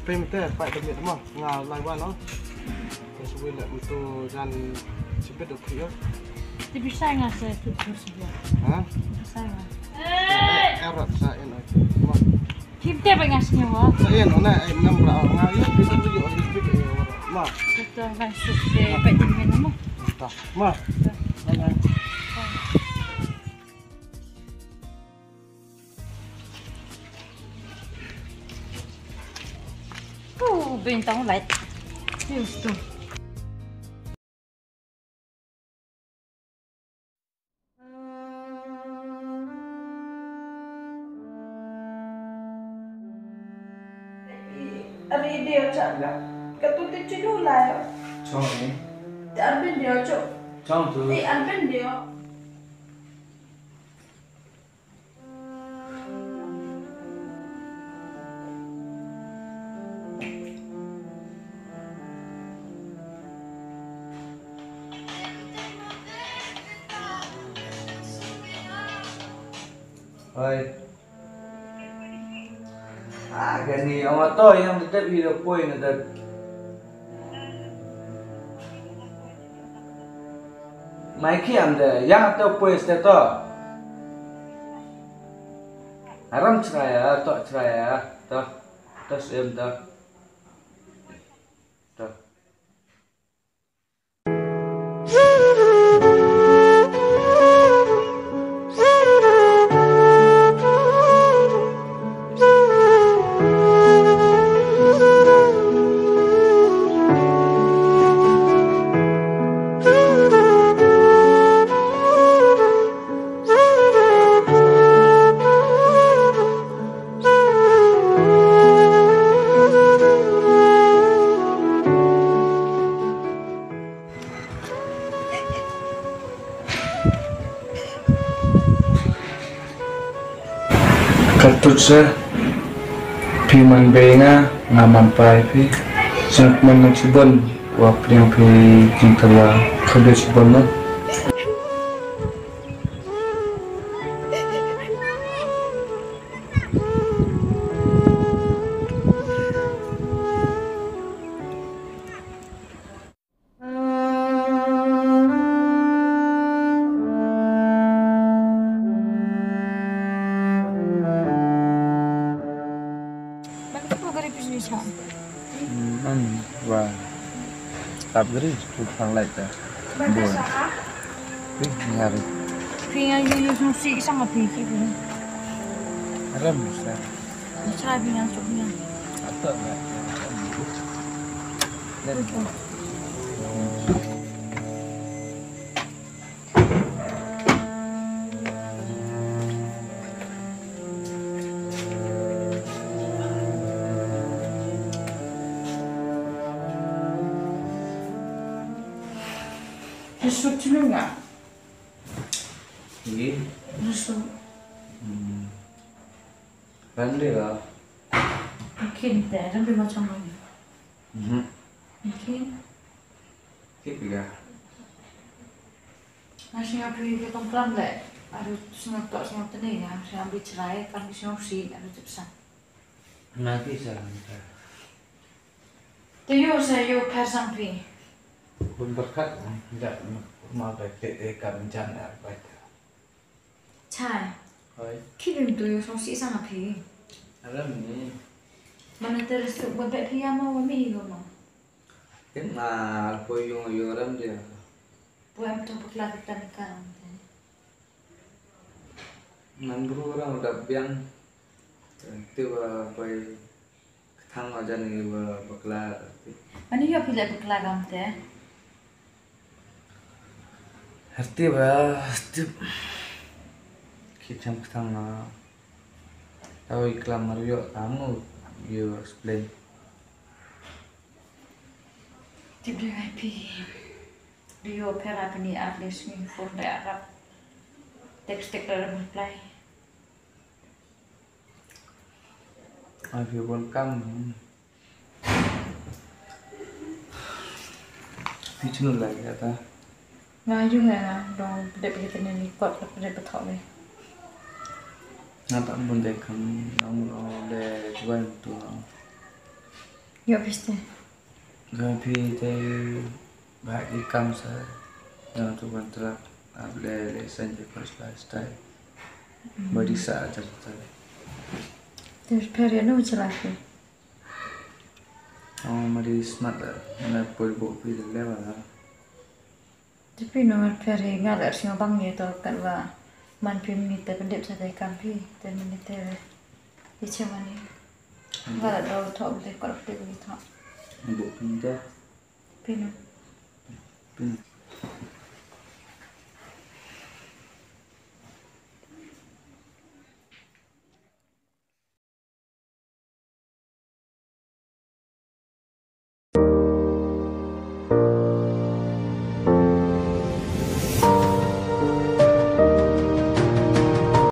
Primitif, Pak Demit mah ngalaiwan no. Sesuai lah untuk dan sebut dokter. Tapi saya nggak saya tuh sebuah. Hah? Saya nggak. Erat saya nak. Mah. Kita apa ngasihnya wah? Saya nona enam berapa ngayu bisa tuh orang sebut mah. Kita masuk ke Pak Demit mah. Entah. Mah. Bintang light. Just tuh. Ari dia cakap, ketutup cedul lah. Chong ni. Arbin dia cok. Chong tu. Arbin dia. Oi. Gani orang tu yang tetap hidup poin ada. Maiki anda yang tu poin tu. Haram ceraya, tak ceraya, tak, tak sem tak. Tak. Kartusnya piman benga ngamampai pi sangat menacibon waktu yang pi cintawa kode cibon. Và tập cái gì chụp phẳng lại ta buồn nhà rồi Khi như không sĩ sang mà thì khi vừa rem sao trai vì nhau chụp nhau. atau enggak lên Justru cuma enggak. ini Justru. Randi lah Mungkin deh, tapi macam mana? Mungkin. gitu ya Nasi yang pergi ke tempat deh. Ada sengat tak sengat ni ya. Saya ambil cerai kan di sini ada cepsan. nanti saya Tiyo saya persang pi. pun berkat tidak mau baik bencana baik. Cai. Oi, Kirim tu yo song si sang pi. ada ni. Mana terus buat pi ama wa mi yo no. Kenal poyong orang dia. Buat tu bekla kita nikah. Nanggu orang udah biang. Itu apa thang aja nih bakla. Mana yo pilih bekla gam teh. Hati bah, kita thang tahu iklan Mario kamu you explain. Tiba pi. Dia pera pani atlas ni for the Arab. Text reply. Aku welcome. Itu lagi kata. Nga juga na dong beda kita ni kuat lah beda betul ni. Nata pun deh kamu de coba itu. Ya piste. Rồi thì baik di kamsa yang tu kontrak able lesen je first lifestyle. Bagi saat cerita. Terus periode nu celaka. Mari smart lah. Mana pun buat video level lah. Tapi nomor periode ngalar sih bang ya tu kan wa man pim ni te pendep sa dai kampi te ni te di cemani. Ngalar do thok de korok de ni thok. Buat pindah. Pino. Pindah.